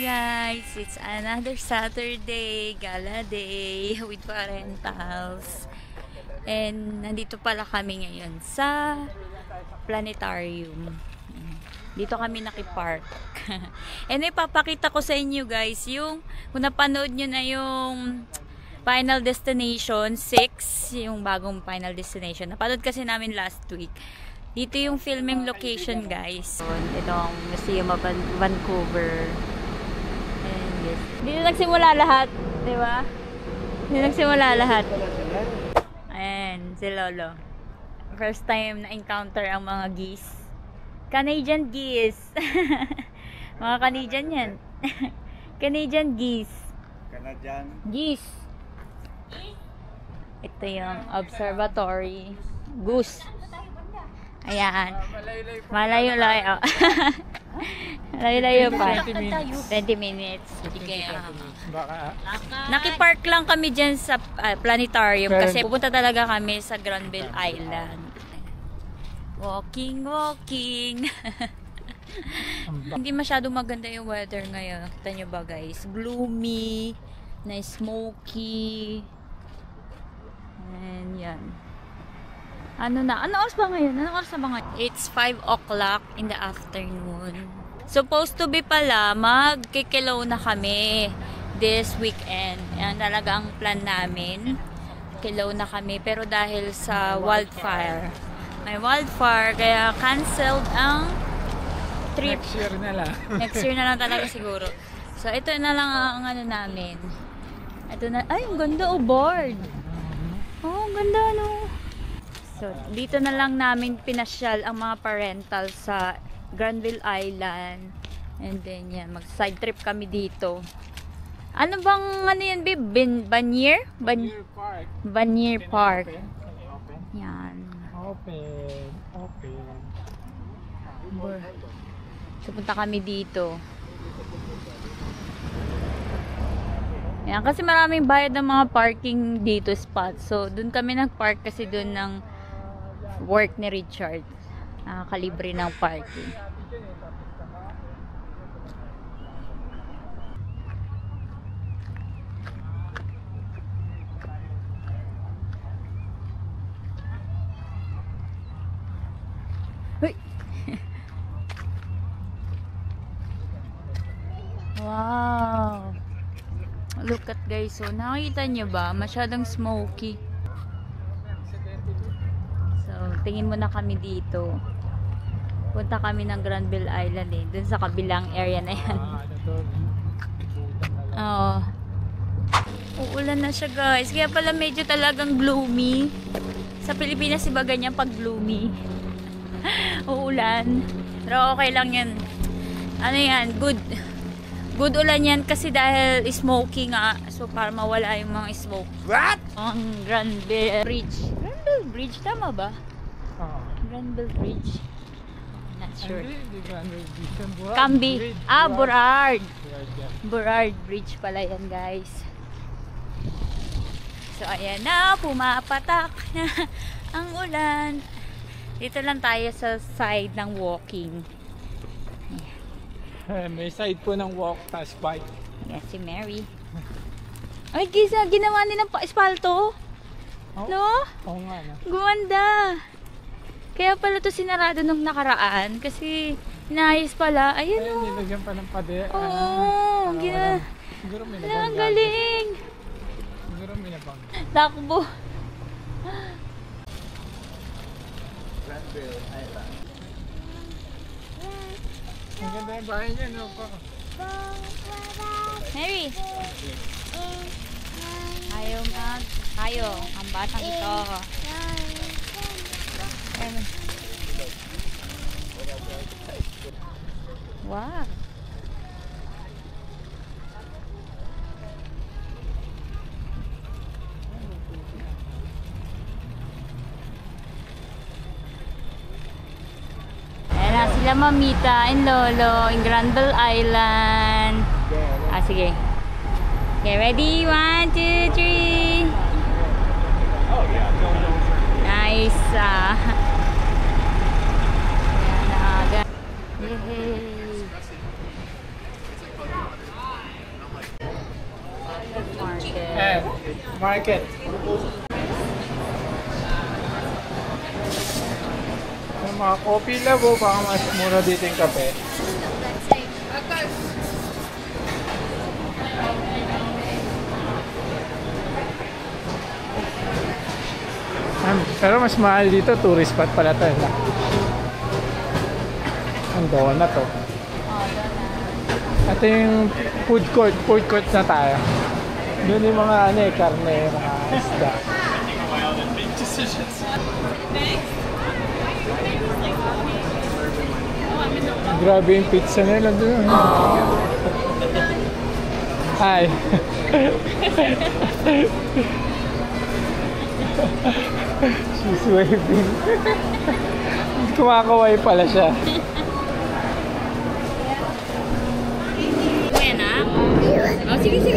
guys! It's another Saturday, gala day with parentals. And nandito pala kami ngayon sa planetarium. Dito kami nakipark. And ipapakita ko sa inyo guys, yung kung napanood nyo na yung Final Destination 6, yung bagong Final Destination. Napanood kasi namin last week. Dito yung filming location guys. Ito ang Museum of Vancouver. And yes. Dito nagsimula lahat, di ba? Dito nagsimula lahat. Ayan, si Lolo. First time na encounter ang mga geese. Canadian geese. Mga Canadian yan. Canadian geese. Canadian Geese. Ito yung observatory. Goose. Ayan. Malayo-layo. Malayo-layo pa. 20 minutes. Sige. Nakipark lang kami dyan sa planetarium kasi pupunta talaga kami sa Granville Island. Walking. Hindi masyadong maganda yung weather ngayon. Kita nyo ba guys? Gloomy, na smoky. And yan. Ano oras ba ngayon? Ano oras na ba ngayon? It's 5 o'clock in the afternoon. Supposed to be pala, magkikilaw na kami this weekend. Yan talaga ang plan namin. Kilaw na kami. Pero dahil sa wildfire, may wildfire, kaya canceled ang trip. Next year na lang. Next year na lang talaga siguro. So, ito na lang ang ano namin. Ito na. Ay, ang ganda o board. Oh, ang ganda no. So, dito na lang namin pinasyal ang mga parental sa Granville Island. And then, yan, mag-side trip kami dito. Ano yan, babe? Vanier? Vanier Park. Vanier Park. Open. Yan. Open. So, punta kami dito. Yan, kasi maraming bayad ng mga parking dito spot. So, dun kami nag-park kasi dun ng work ni Richard. Nakakalibre ng parking. Uy! Wow! Look at guys, so nakikita nyo ba? Masyadong smoky. So, tingin muna kami dito. Punta kami ng Granville Island eh. Dun sa kabilang area na yan. Oo. Uulan na siya guys. Kaya pala medyo talagang gloomy. Sa Pilipinas iba ganyan pag gloomy. Uulan. Pero okay lang yan. Ano yan? Good ulan yan kasi dahil smoky nga. So para mawala yung mga smoke. What? Ang Granville Bridge. Granville Bridge, tama ba? Granville Bridge. Not sure. Camby. Burrard. Burrard Bridge pala yan guys. So ayan na, pumapatak na ang ulan. Dito lang tayo sa side ng walking. May side po ng walk, tas bike. Yes, si Mary. Ay, ginawa nilang pa-espalto. Oh? No? Oo nga na. Gumanda. Kaya pala to sinarado nung nakaraan. Kasi, inayos pala. Ayun o. Nilagyan pa ng pader. Oo. Siguro may Wala, ang galing. Siguro may nabang. Takbo. Granville Island. Ang ganda yung bahay niya, no? Mary. Tayo. Ang batang ito. Wow. Ayan na sila Mamita and Lolo in Granville Island. Sige. Okay, ready? 1, 2, 3. Nice. Ayan na. Yay. Market. Yung mga coffee labo, baka mas mura dito yung kape. Pero mas mahal dito, tourist spot pala to. Ang donut to. Ito yung food court na tayo. Doon yung mga karne, mga isda. Grabe yung pizza nila doon. Hi. She's waving. Kumakaway pala siya. Oh, sige. Oh,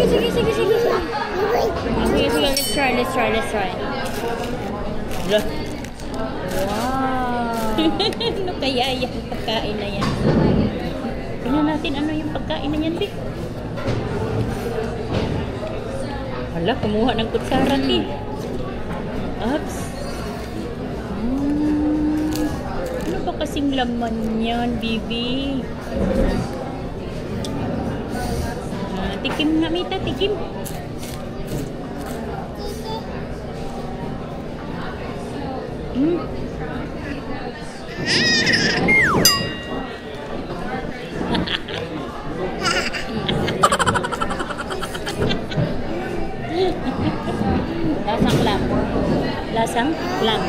sige, let's try. Wow. Ano kaya yung pagkain na yan? Tingnan natin ano yung pagkain na yan, Bi. Hala, kumuha ng kutsara, Bi. Ups. Ano ba kasing laman yan, Bibi? Tikim nga, Mita, tikim. Lasang lam.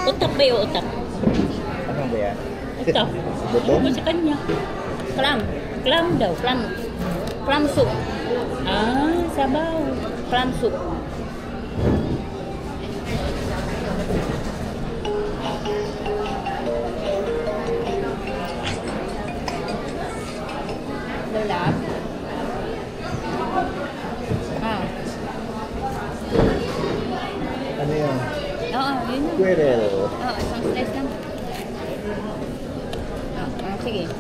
Utak ba yung utak? Ano ba yan? Utak. Buto? Ano sa kanya? Clam daw. Clam soup. Ah, sabaw. Clam soup. Lulap. Ano yan? Oo, yun yun. Squirrel. Oo, isang slice lang. Sige.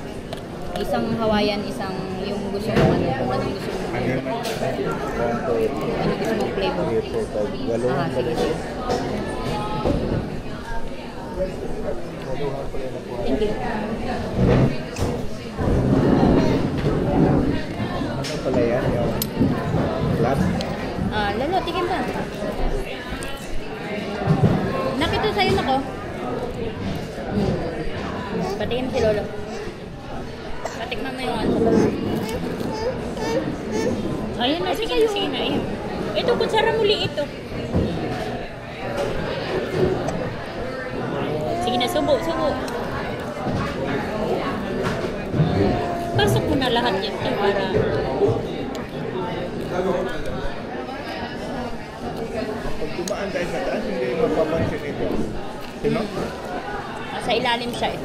Isang Hawaiian, isang yung gusto mo, kung anong gusto mo. Ano naman? 1, 2, 3, Ano gusto mong flavor? 4, 5. Waluhan pala Sige. siya. Thank you. Ano pala yan? Yung flat? Lalo, tikim ba? Nakita sa'yo na ko. Patikim si Lolo. Patikman mo yung ano. Ayun na, sige na. Ayan. Ito, kutsara muli ito. Sige na, subo. Pasok mo na lahat yan para... Pag dumaan tayo sa taas, hindi mapapansin ito. Sino? Sa ilalim siya eh.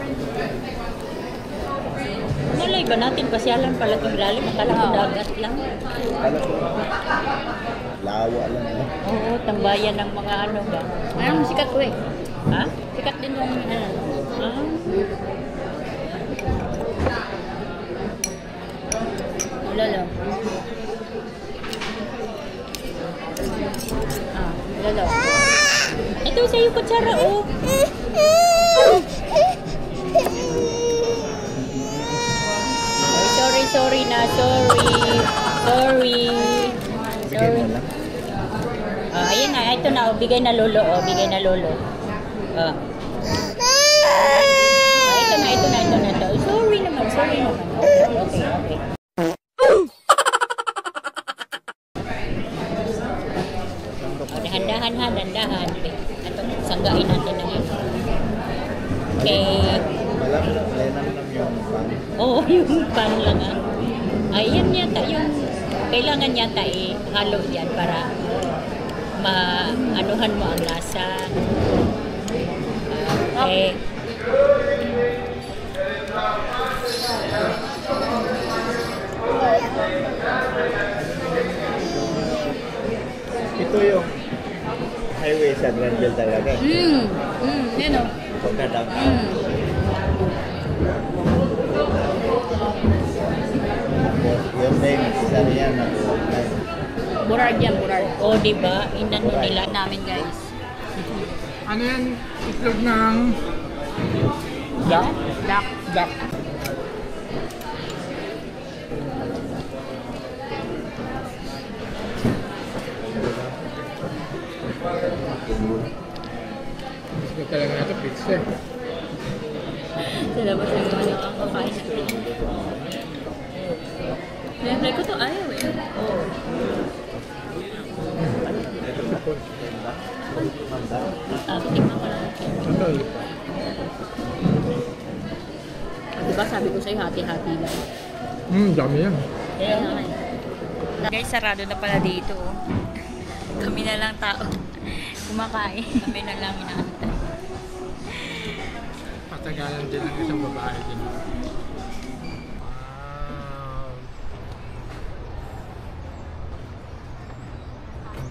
Malay ba natin? Pasyalan pala itong ilalim. Akala ko dagat lang. Kala ko, lawa lang yan. Oo, tambayan ng mga ano ba. Ayun, sikat ko eh. Ha? Sikat din yung ano. Lolo. Lolo. Ito sa'yo kutsara, oh. Sorry na. Sorry. Bigay mo lang. Ayan na, ito na, bigay na Lolo, bigay na Lolo. Ito na. Sorry naman. Okay. Dahan-dahan. Ito, sanggain natin na yun. Okay. Malam yung pan. Oo, yung pan lang Ayan yata yung, kailangan yata halo yan para maanuhan mo ang lasa. Okay. Ito yung highway sa Granville talaga. Yan o. Pagkadang. Ano yan? Burard yan, burard. O, diba? Inano nila namin, guys. Ano yan? Itlog ng... Duck? Duck. Duck. Gusto ko talaga natin pizza eh. Sa labas ng mga nakakakain natin. Siyempre ko to ayaw eh. Tingnan ko lang. Diba sabi ko sa'yo hati-hati lang. Dami yan. Kaya naman. Guys, sarado na pala dito. Oh. Kami na lang tao. Kumakain. Kami na lang inaantay. Patagalan din ang isang babae din. Wow.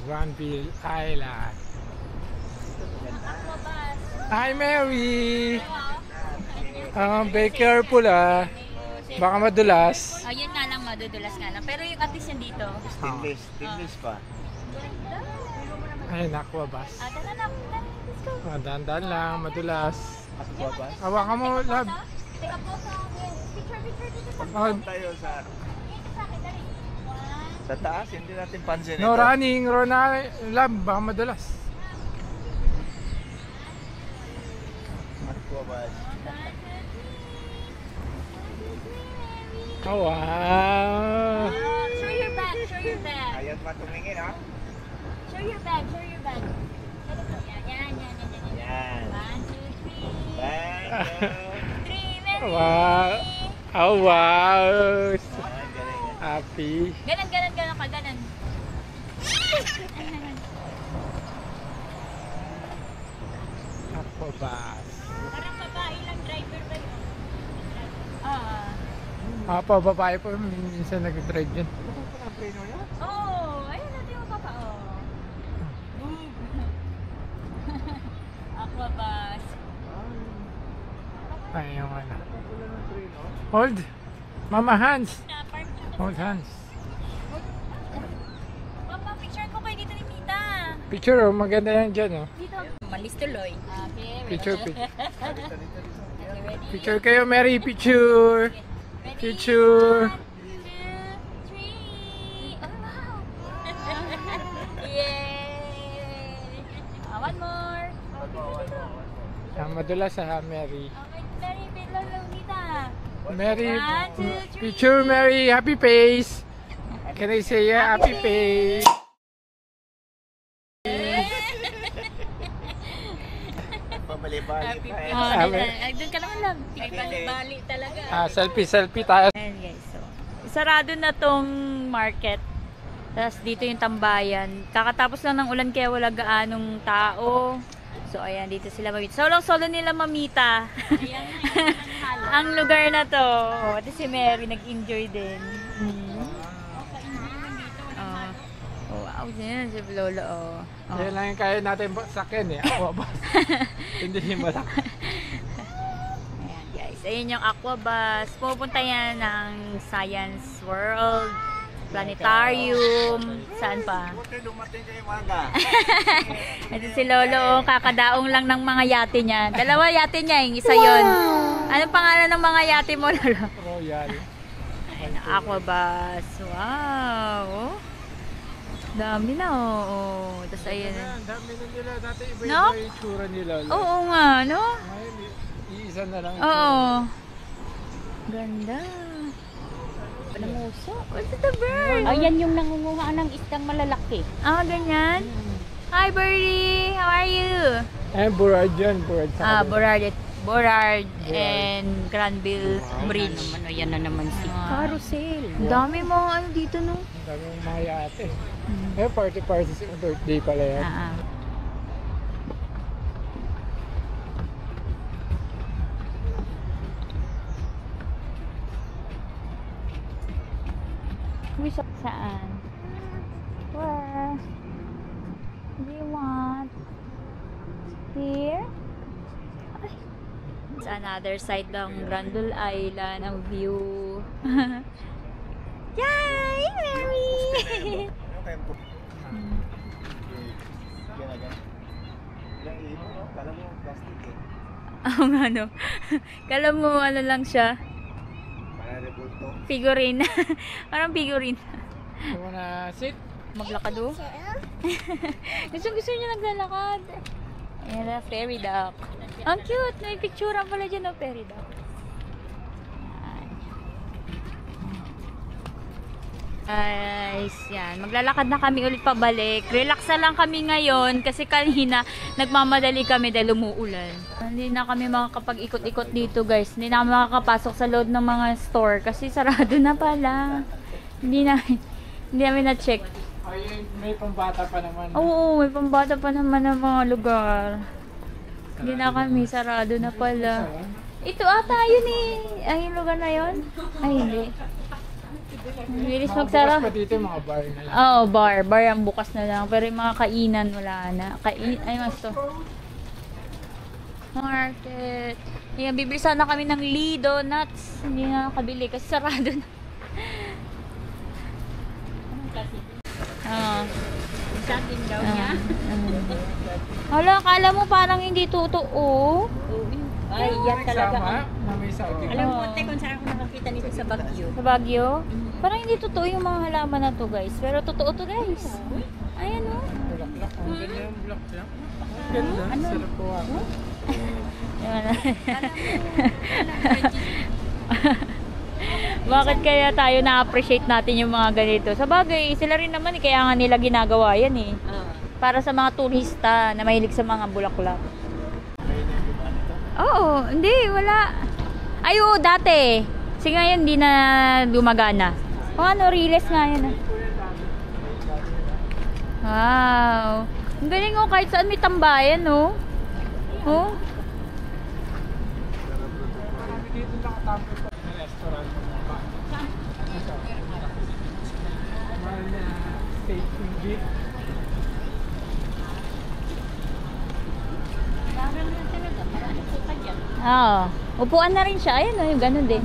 Granville Island. Hi Mary! Be careful ah. Baka madulas. Ayun nga lang, madudulas nga lang. Pero yung at least yan dito. Tinglish pa. Ay, aqua bus. Tara na. Let's go. Dandan lang, madulas. Aqua bus? Hawakan mo, lab. Take a photo sa akin. Picture dito sa Tayo sa akin. Dali. One. sa taas, hindi natin pansin No ito. running, lab, baka madulas. Aqua bus. Oh, wow. Show your bag. Show your bag. Ayaw matumingin, ha? Show your bag. Show your bag. Ganito. Yan. Yan. 1, 2, 3. Thank you. 3, Wow. Oh, wow. Ay, galing. Happy. Ganon ka, ganon. Aqua bus. Parang babae lang driver ba yun? Babae po, minsan nag-drive dyan. Ayun natin yung papa, Aqua bus. Ay, yung ano. Hold. Mama, hands. Na-park na. Hold hands. Papa, picture ko kayo dito ni Mita. Picture, oh, maganda yan dyan, oh. Dito. Malis tuloy. Okay, Picture, ready? picture. Picture kayo, Mary, picture. Ready? Picture. 1, 2, 3. Oh, wow. Yay! One more. Madulas ha, Mary. Okay, Mary, below lang Mita. Mary, 1, 2, 3. picture, Mary, happy face. Can I say happy face? Pabali-bali Happy tayo. face. Doon ka naman lang. Bali talaga. Selfie tayo. Ayan guys, so sarado na tong market. Tapos dito yung tambayan. Kakatapos lang ng ulan kaya wala gaanong tao. So ayan, dito sila mamita. Solo nila mamita. Ang lugar na to. At si Mary nag-enjoy din. Oh, wow, yan si Lolo. Yan lang yung kaya natin sakyan eh. Aqua bus. Hindi malaki. Ayan guys, ayun yung aqua bus. Pupunta yan ng Science World, Planetarium, saan pa? Buti dumating kayo maga. Ito si Lolo, kakadaong lang ng mga yate niya. Dalawa yate niya, yung isa yun. Anong pangalan ng mga yate mo, Lolo? Royal. Ayun, aqua bus. Wow! Dami na, oo. Tapos ayun. Ang dami na nila. Dati iba No? yung itsura nila. Oo nga, no? Ngayon, iisa na lang. Oo. Ganda. Panamuso. What's the bird? Ayan yung nangunguhaan ng isdang malalaki. Ganyan. Hi, birdie. How are you? Burard yan. Burard sa Burard and Granville Bridge. Ayan na naman si Carousel. Dami mo ano dito, no? Ang dami yung mga yate. Party sa birthday pala yan. Saan? Where? Do you want? Here? Sa another side ng Granville Island, ang view. Yay! yung Ganyan. Ilang ibon, no? Kala mo plastic eh. Oo nga no. Kala mo ano lang siya. Para rebulto. Figurine. Parang figurine. You wanna sit? Maglakad oh. Gusto niya naglalakad. Ayan na, fairy duck. Ang cute. May picture pala dyan ng fairy duck. Guys, yan. Maglalakad na kami ulit pabalik. Relax na lang kami ngayon kasi kanina nagmamadali kami dahil umuulan. Hindi na kami makakapag-ikot-ikot dito guys. Hindi na kami makakapasok sa loob ng mga store kasi sarado na pala. Hindi namin na-check. Ay, may pambata pa naman. Oo, may pambata pa naman ng mga lugar. Hindi na kami, sarado na pala. Ito ata yun eh. Ay, yung lugar na yun? Ay, hindi. Bilis Mga magsara. bukas pa dito, mga bar na lang. Oo, bar. Bar ang bukas na lang. Pero yung mga kainan, wala na. Ay, mas to. Market. Ayan, bibili sana kami ng Lee Donuts. Hindi na nakabili kasi sarado na. Oo. Sa atin daw niya. Hala, akala mo parang hindi totoo. Ay, yan talaga. Sama ang- na may Saudi. Alam mo, Oo. kung saan ako nakakita nito sa Baguio. Sa Baguio? Parang hindi totoo yung mga halaman na to guys. Pero totoo to guys. Ayan o. Bulaklak. Ang ganda yung bulaklak. Ang ganda. Sarap po ako. Bakit kaya tayo na-appreciate natin yung mga ganito? Sa bagay, sila rin naman kaya nga nila ginagawa yan eh. Para sa mga turista na mahilig sa mga bulaklak. Oo, hindi, wala. Ay, oo, dati. Kasi ngayon, hindi na gumagana. O ano, riles nga yan. Wow. Ang galing oh, kahit saan may tambayan, oh. Oh. Marami dito nakatambay pa na restaurant. Mahal na steak yung beef. Oo. Upuan na rin siya. Ayun, oh, yung ganun din.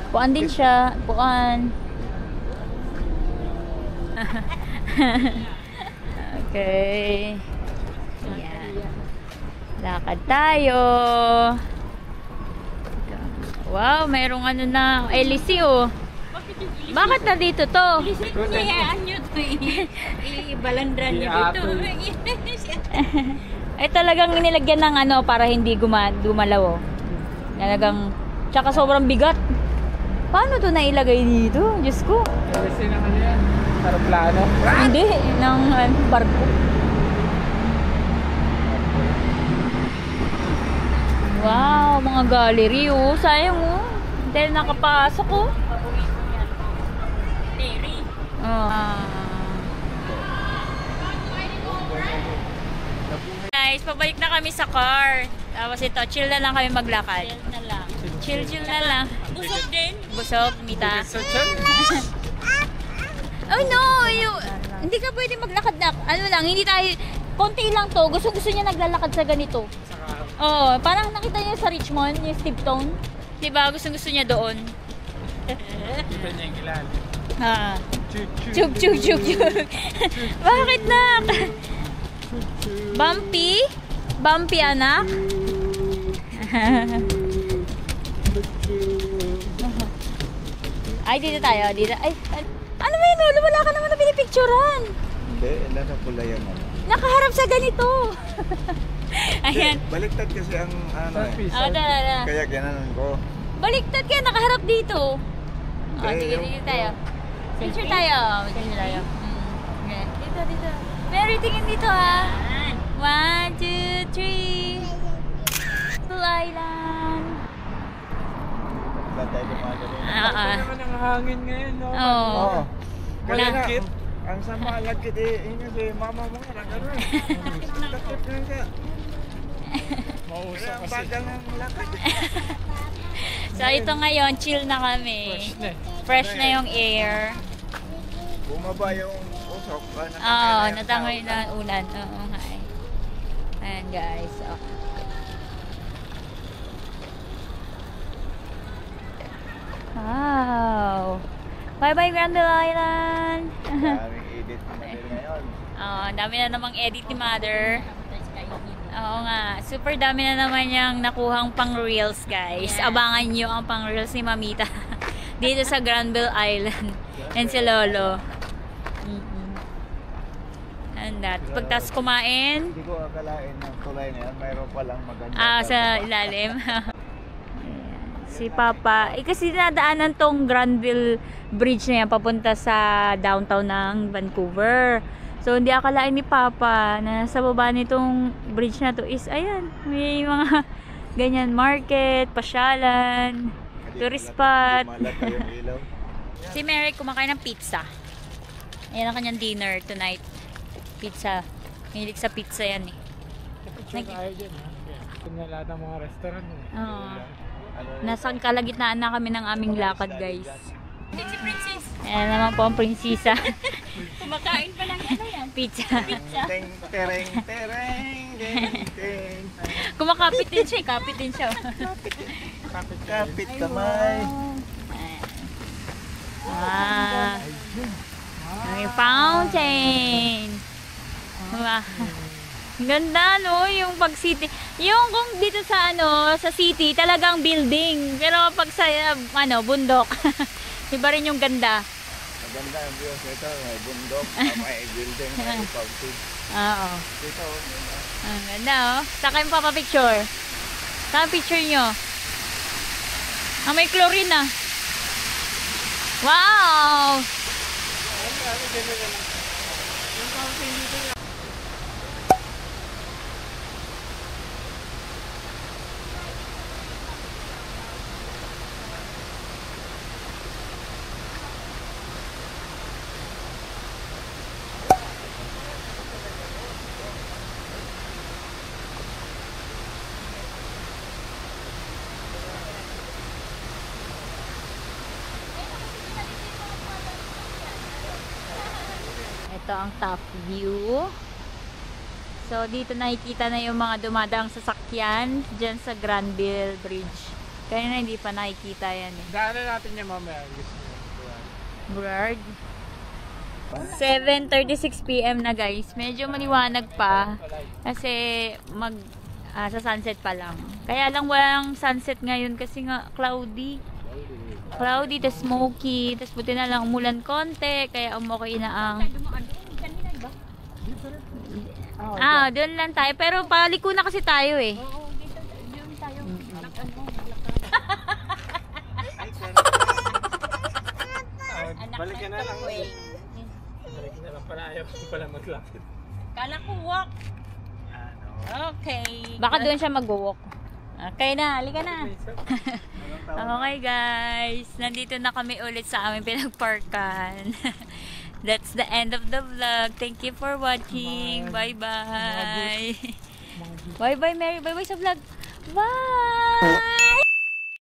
Upuan din siya. Upuan. Okay. Ayan. Lakad tayo. Wow, mayroong ano na LEC oh. Bakit na dito to? Niyayaan nyo to eh. Ibalandran nyo dito. Ay talagang nilagyan ng ano para hindi gumalaw oh. Talagang, tsaka sobrang bigat. Paano to nailagay dito? Diyos ko. Kasi naman yan. Aeroplano. Hindi, ng barko. Wow, mga gallery oh. Sayang oh. Dahil nakapasok oh. Terry. Guys, pabalik na kami sa car. Tapos ito, chill na lang kami maglakad. Yan na lang. Chill na lang. Busog din. Busog, Mita. Sa chan. Oh no! Hindi ka pwede maglakad na. Ano lang, hindi tayo... Konti lang to. Gusto niya naglalakad sa ganito. Oo, parang nakita niya sa Richmond, yung Stevetown. Diba? Gusto niya doon. Kita niya yung kilala. Ha. Chuk. Chug. Bakit na? Bumpy? Bumpy anak? Ay, dito tayo. Dito. Ay, ano ba yun? Lolo, wala ka naman na pinipicturan. Hindi, nasa pula yan. Nakaharap sa ganito. Ayan. Baliktad kasi ang ano eh. Tara. Kaya gananon ko. Baliktad ka, nakaharap dito. Okay, Sige, dito tayo. Picture tayo. Picture tayo. Okay. Dito. Mary, tingin dito ha. 1, 2, 3. Little Island. Wala tayo dumadali. Ito naman ang hangin ngayon, no? Oo. Oo. Kaya nga, Malagkit. ang sama lagkit eh. Yun si mama mo nga, gano'n. Takip na siya. Mausap Ang kasi. bagal ng lakad. So, ito ngayon, chill na kami. Fresh na eh. Fresh na yung air. Bumaba yung usok. Oo, natangoy na ulan. Oo, hi. Ayan guys. Oh. Wow. Bye-bye, Granville Island. Daming edit na din ngayon. Dami na namang edit ni Mother. Oo nga, super dami na naman yung nakuhang pang reels, guys. Yeah. Abangan nyo ang pang reels ni Mamita dito sa Granville Island. And si Lolo. And that. Pagtas kumain, Hindi ko akalain ng tulay na yan. Mayroon palang maganda. sa ilalim. Ayan. Si Papa, kasi dinadaanan tong Granville Bridge na yan papunta sa downtown ng Vancouver. So, hindi akalain ni Papa na sa baba nitong bridge na to is, ayan, may mga ganyan, market, pasyalan, tourist spot. Malat pa yung ilaw. Si Mary kumakain ng pizza. Ayan ang kanyang dinner tonight. Pizza. Hilig sa pizza yan eh. Picture tayo dyan, ha? Ito na lahat ng mga restaurant. Oo. Nasa kalagitnaan na kami ng aming lakad, guys. Si Princess. Ayan naman po ang prinsesa. Kumakain pa ng ano yan? Pizza. Teng, tereng, tereng, teng, teng. Kumakapit din siya. Kapit din siya. Kapit kamay. May fountain. Diba? Ganda, no? Yung pag city. Yung kung dito sa sa city, talagang building. Pero pag sa bundok, iba rin yung ganda. Maganda ang views ito. May bundok, may building, may fountain. Oo. Dito, Ang ganda, oh. Saka yung papapicture. Saka picture nyo. May chlorine, ah. Wow! Ito ang top view. So, dito nakikita na yung mga dumadaang sasakyan dyan sa Granville Bridge. Kanina hindi pa nakikita yan eh. Daanan natin yung mamaya. Gusto nyo. Brad. 7:36 PM na, guys. Medyo maliwanag pa kasi sa sunset pa lang. Kaya lang walang sunset ngayon kasi nga cloudy. Cloudy, tas smoky, tas buti na lang umulan konti, kaya umokay na ang... doon lang tayo. Pero paliko na kasi tayo eh. Oo, dito doon tayo. balik ka na lang. Balik na lang pala. Ayaw ko pala maglapit. Kala ko walk. Okay. Baka doon siya mag-walk. Okay na, halika na. Okay guys, nandito na kami ulit sa aming pinagparkan. That's the end of the vlog. Thank you for watching. Bye-bye. Bye-bye, Mary. Bye-bye sa vlog. Bye!